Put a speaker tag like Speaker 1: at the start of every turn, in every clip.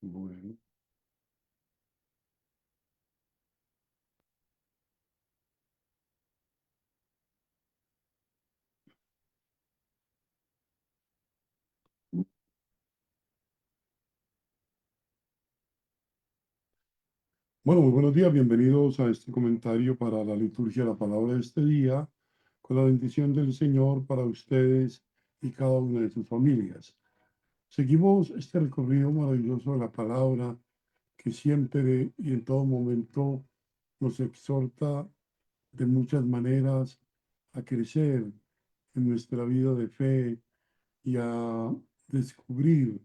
Speaker 1: Bueno, bueno, muy buenos días, bienvenidos a este comentario para la liturgia de la palabra de este día, con la bendición del Señor para ustedes y cada una de sus familias. Seguimos este recorrido maravilloso de la palabra que siempre y en todo momento nos exhorta de muchas maneras a crecer en nuestra vida de fe y a descubrir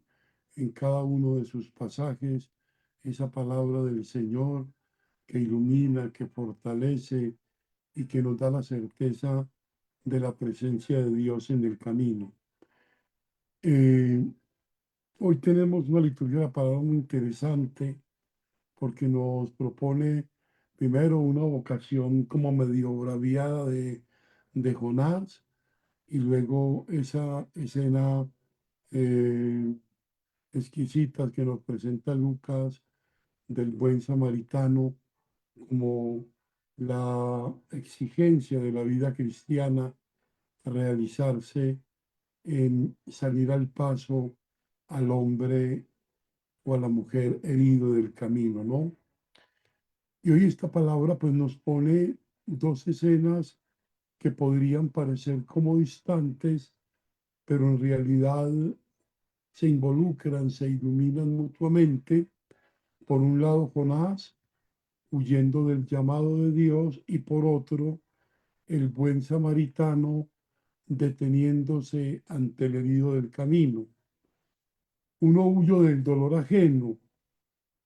Speaker 1: en cada uno de sus pasajes esa palabra del Señor que ilumina, que fortalece y que nos da la certeza de la presencia de Dios en el camino. Eh, Hoy tenemos una liturgia de la palabra muy interesante porque nos propone primero una vocación como medio braviada de Jonás y luego esa escena eh, exquisita que nos presenta Lucas del buen samaritano como la exigencia de la vida cristiana realizarse en salir al paso al hombre o a la mujer herido del camino, ¿no? Y hoy esta palabra pues nos pone dos escenas que podrían parecer como distantes, pero en realidad se involucran, se iluminan mutuamente. Por un lado, Jonás huyendo del llamado de Dios y por otro, el buen samaritano deteniéndose ante el herido del camino. Uno huyó del dolor ajeno,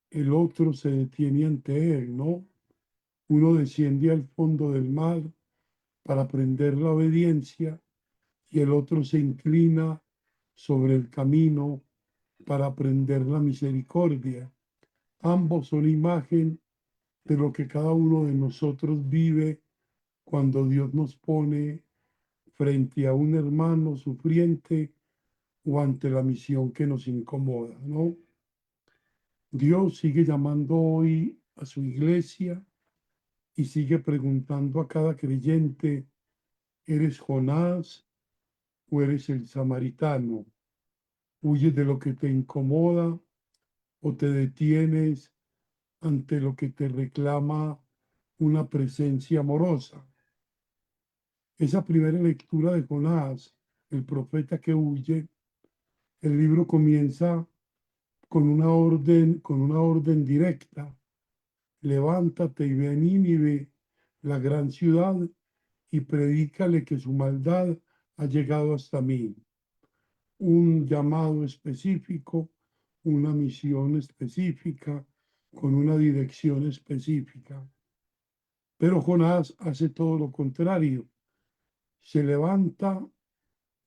Speaker 1: el otro se detiene ante él, ¿no? Uno desciende al fondo del mar para aprender la obediencia y el otro se inclina sobre el camino para aprender la misericordia. Ambos son imagen de lo que cada uno de nosotros vive cuando Dios nos pone frente a un hermano sufriente o ante la misión que nos incomoda, ¿no? Dios sigue llamando hoy a su iglesia y sigue preguntando a cada creyente, ¿eres Jonás o eres el samaritano? ¿Huyes de lo que te incomoda o te detienes ante lo que te reclama una presencia amorosa? Esa primera lectura de Jonás, el profeta que huye, el libro comienza con una orden directa. Levántate y ve a Nínive, la gran ciudad, y predícale que su maldad ha llegado hasta mí. Un llamado específico, una misión específica, con una dirección específica. Pero Jonás hace todo lo contrario. Se levanta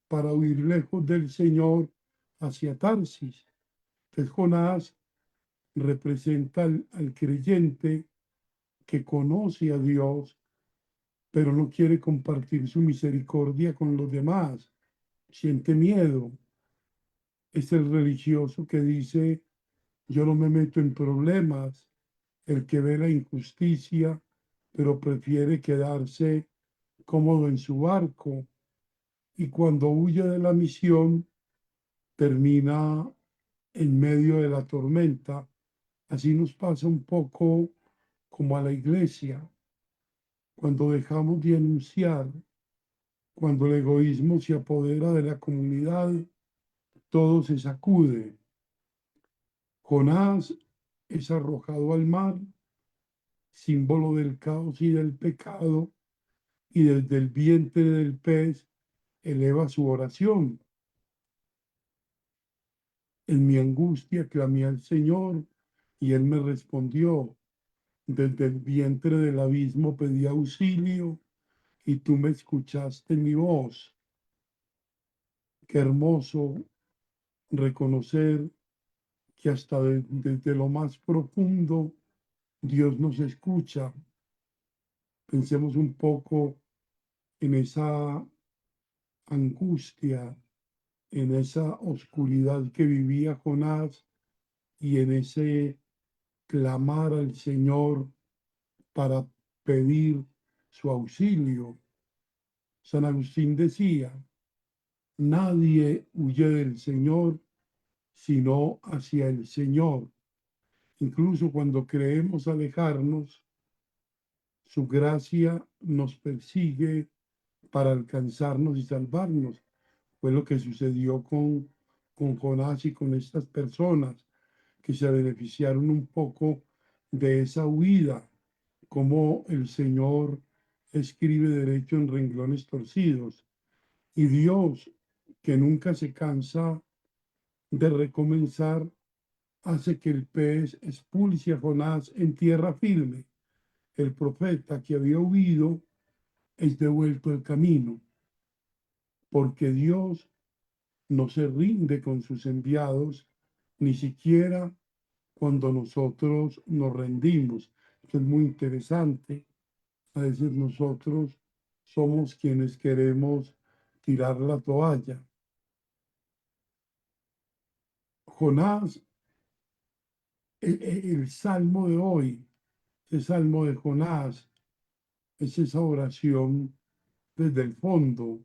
Speaker 1: para huir lejos del Señor hacia Tarsis. Entonces Jonás representa al creyente que conoce a Dios, pero no quiere compartir su misericordia con los demás. Siente miedo. Es el religioso que dice, yo no me meto en problemas, el que ve la injusticia, pero prefiere quedarse cómodo en su barco. Y cuando huye de la misión, termina en medio de la tormenta. Así nos pasa un poco como a la iglesia, cuando dejamos de anunciar, cuando el egoísmo se apodera de la comunidad, todo se sacude. Jonás es arrojado al mar, símbolo del caos y del pecado, y desde el vientre del pez eleva su oración. En mi angustia clamé al Señor y Él me respondió. Desde el vientre del abismo pedí auxilio y tú me escuchaste mi voz. Qué hermoso reconocer que hasta desde lo más profundo Dios nos escucha. Pensemos un poco en esa angustia, en esa oscuridad que vivía Jonás y en ese clamar al Señor para pedir su auxilio. San Agustín decía, nadie huye del Señor sino hacia el Señor. Incluso cuando creemos alejarnos, su gracia nos persigue para alcanzarnos y salvarnos. Fue lo que sucedió con Jonás y con estas personas que se beneficiaron un poco de esa huida, como el Señor escribe derecho en renglones torcidos. Y Dios, que nunca se cansa de recomenzar, hace que el pez expulse a Jonás en tierra firme. El profeta que había huido es devuelto al camino, porque Dios no se rinde con sus enviados, ni siquiera cuando nosotros nos rendimos. Esto es muy interesante. A veces nosotros somos quienes queremos tirar la toalla. Jonás, el salmo de hoy, el salmo de Jonás, es esa oración desde el fondo.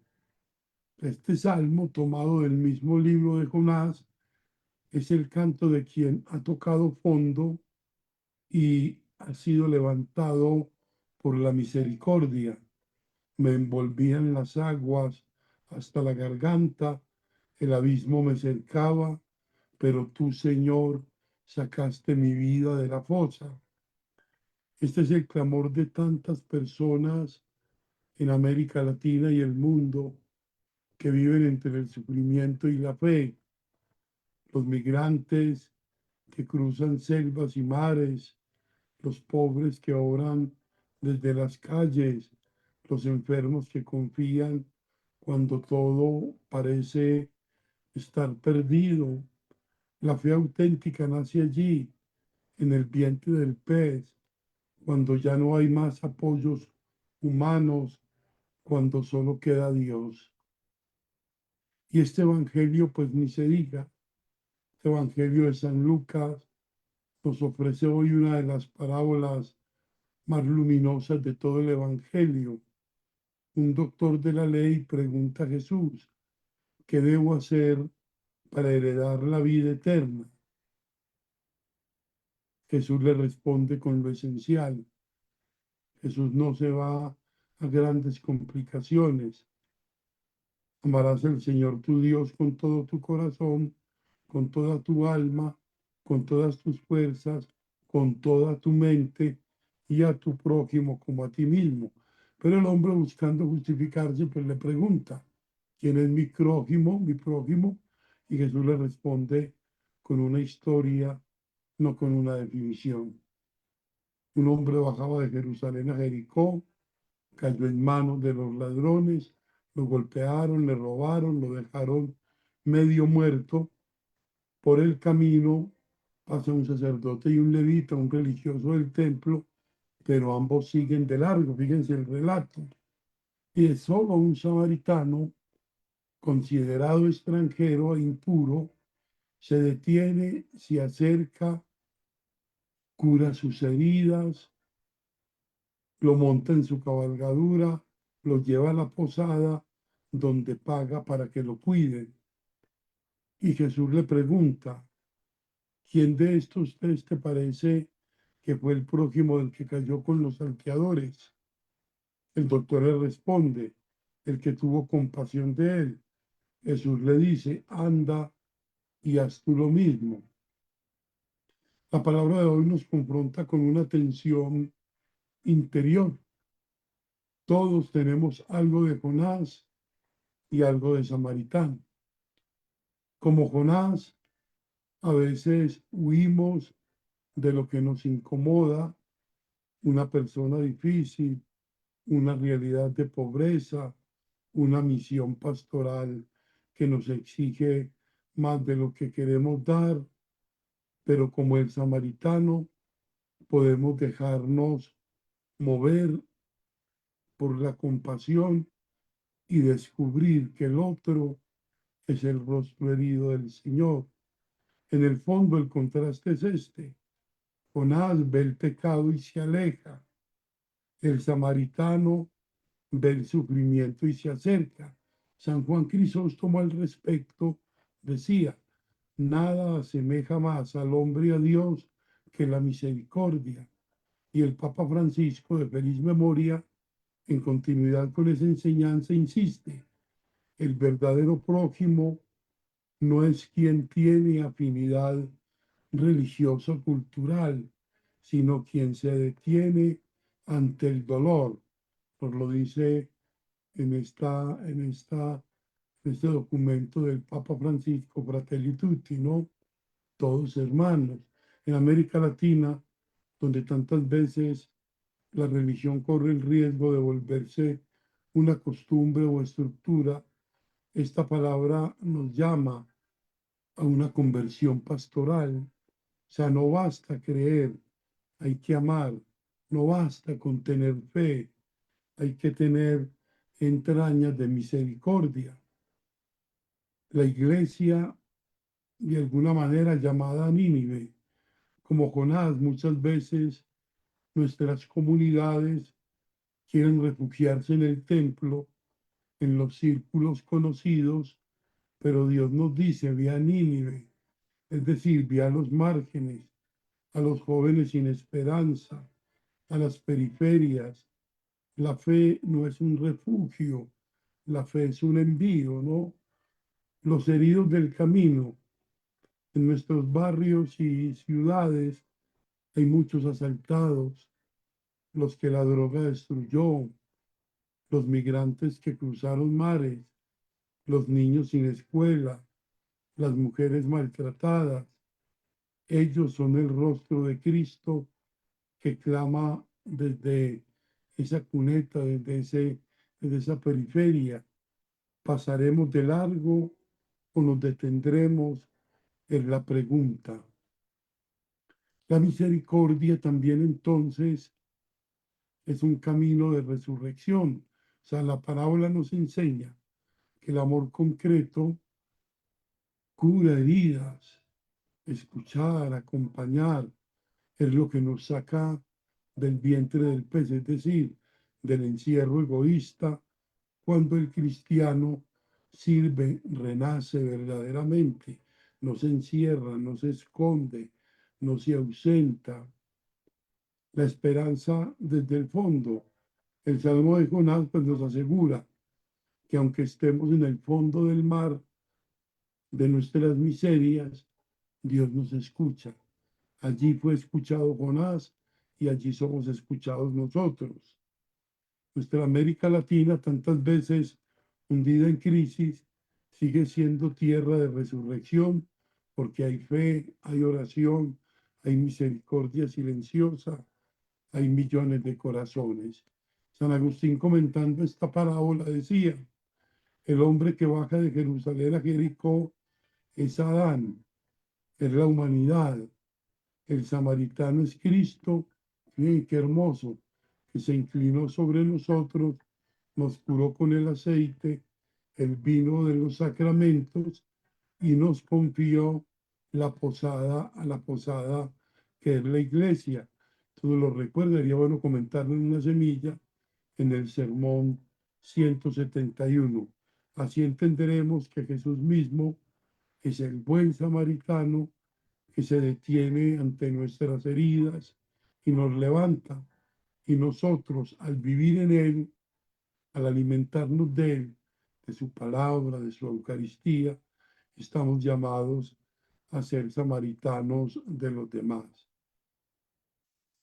Speaker 1: Este salmo, tomado del mismo libro de Jonás, es el canto de quien ha tocado fondo y ha sido levantado por la misericordia. Me envolvían las aguas hasta la garganta, el abismo me cercaba, pero tú, Señor, sacaste mi vida de la fosa. Este es el clamor de tantas personas en América Latina y el mundo que viven entre el sufrimiento y la fe. Los migrantes que cruzan selvas y mares, los pobres que oran desde las calles, los enfermos que confían cuando todo parece estar perdido. La fe auténtica nace allí, en el vientre del pez, cuando ya no hay más apoyos humanos, cuando solo queda Dios. Y este evangelio, pues ni se diga, este evangelio de San Lucas nos ofrece hoy una de las parábolas más luminosas de todo el evangelio. Un doctor de la ley pregunta a Jesús, ¿qué debo hacer para heredar la vida eterna? Jesús le responde con lo esencial. Jesús no se va a grandes complicaciones. Amarás al Señor tu Dios con todo tu corazón, con toda tu alma, con todas tus fuerzas, con toda tu mente y a tu prójimo como a ti mismo. Pero el hombre buscando justificarse, pues le pregunta, ¿quién es mi prójimo? Mi prójimo. Y Jesús le responde con una historia, no con una definición. Un hombre bajaba de Jerusalén a Jericó, cayó en manos de los ladrones, lo golpearon, le robaron, lo dejaron medio muerto. Por el camino pasa un sacerdote y un levita, un religioso del templo, pero ambos siguen de largo, fíjense el relato. Y es solo un samaritano, considerado extranjero e impuro, se detiene, se acerca, cura sus heridas, lo monta en su cabalgadura, lo lleva a la posada donde paga para que lo cuiden. Y Jesús le pregunta, ¿quién de estos tres te parece que fue el prójimo del que cayó con los salteadores? El doctor le responde, el que tuvo compasión de él. Jesús le dice, anda y haz tú lo mismo. La palabra de hoy nos confronta con una tensión interior. Todos tenemos algo de Jonás y algo de samaritano. Como Jonás, a veces huimos de lo que nos incomoda, una persona difícil, una realidad de pobreza, una misión pastoral que nos exige más de lo que queremos dar, pero como el samaritano podemos dejarnos mover por la compasión y descubrir que el otro es el rostro herido del Señor. En el fondo el contraste es este. Jonás ve el pecado y se aleja. El samaritano ve el sufrimiento y se acerca. San Juan Crisóstomo al respecto decía, nada asemeja más al hombre y a Dios que la misericordia. Y el Papa Francisco, de feliz memoria, en continuidad con esa enseñanza, insiste, el verdadero prójimo no es quien tiene afinidad religiosa o cultural, sino quien se detiene ante el dolor. Nos lo dice en este documento del Papa Francisco, Fratelli Tutti, ¿no? Todos hermanos. En América Latina, donde tantas veces la religión corre el riesgo de volverse una costumbre o estructura, esta palabra nos llama a una conversión pastoral. O sea, no basta creer, hay que amar, no basta con tener fe, hay que tener entrañas de misericordia. La iglesia, de alguna manera llamada a Nínive, como Jonás, muchas veces nuestras comunidades quieren refugiarse en el templo, en los círculos conocidos, pero Dios nos dice, ve a Nínive, es decir, ve a los márgenes, a los jóvenes sin esperanza, a las periferias. La fe no es un refugio, la fe es un envío, ¿no? Los heridos del camino. En nuestros barrios y ciudades hay muchos asaltados, los que la droga destruyó, los migrantes que cruzaron mares, los niños sin escuela, las mujeres maltratadas. Ellos son el rostro de Cristo que clama desde esa cuneta, desde esa periferia. ¿Pasaremos de largo o nos detendremos? Es la pregunta. La misericordia también entonces es un camino de resurrección. O sea, la parábola nos enseña que el amor concreto cura heridas, escuchar, acompañar, es lo que nos saca del vientre del pez, es decir, del encierro egoísta, cuando el cristiano sirve, renace verdaderamente, no se encierra, no se esconde, no se ausenta. La esperanza desde el fondo. El Salmo de Jonás pues, nos asegura que aunque estemos en el fondo del mar de nuestras miserias, Dios nos escucha. Allí fue escuchado Jonás y allí somos escuchados nosotros. Nuestra América Latina, tantas veces hundida en crisis, sigue siendo tierra de resurrección porque hay fe, hay oración, hay misericordia silenciosa, hay millones de corazones. San Agustín comentando esta parábola decía, el hombre que baja de Jerusalén a Jericó es Adán, es la humanidad. El samaritano es Cristo, bien, qué hermoso, que se inclinó sobre nosotros, nos curó con el aceite, el vino de los sacramentos y nos confió la posada a la posada que es la iglesia. Entonces lo recuerdaría bueno comentarlo en una semilla en el sermón 171. Así entenderemos que Jesús mismo es el buen samaritano que se detiene ante nuestras heridas y nos levanta. Y nosotros, al vivir en Él, al alimentarnos de Él, de su palabra, de su Eucaristía, estamos llamados a ser samaritanos de los demás.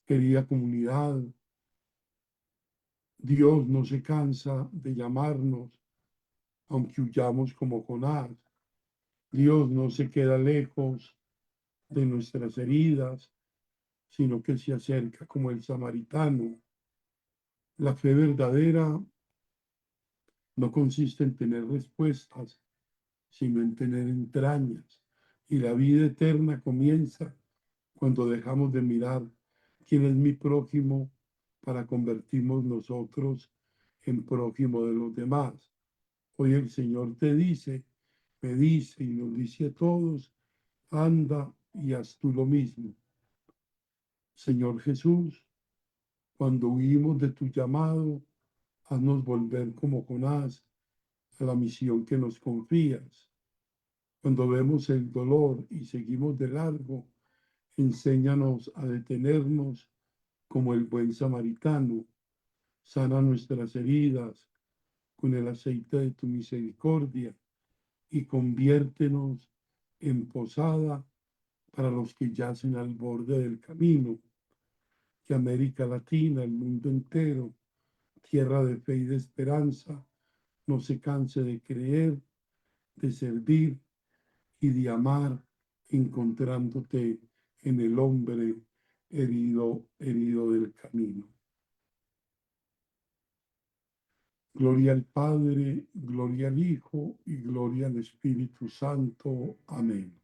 Speaker 1: Querida comunidad, Dios no se cansa de llamarnos, aunque huyamos como Jonás. Dios no se queda lejos de nuestras heridas, sino que se acerca como el samaritano. La fe verdadera no consiste en tener respuestas, sino en tener entrañas. Y la vida eterna comienza cuando dejamos de mirar quién es mi prójimo para convertirnos nosotros en prójimo de los demás. Hoy el Señor te dice, me dice y nos dice a todos, anda y haz tú lo mismo. Señor Jesús, cuando huimos de tu llamado, haznos volver como Jonás a la misión que nos confías. Cuando vemos el dolor y seguimos de largo, enséñanos a detenernos como el buen samaritano. Sana nuestras heridas con el aceite de tu misericordia y conviértenos en posada para los que yacen al borde del camino. Que América Latina, el mundo entero, tierra de fe y de esperanza, no se canse de creer, de servir y de amar, encontrándote en el hombre herido del camino. Gloria al Padre, gloria al Hijo y gloria al Espíritu Santo. Amén.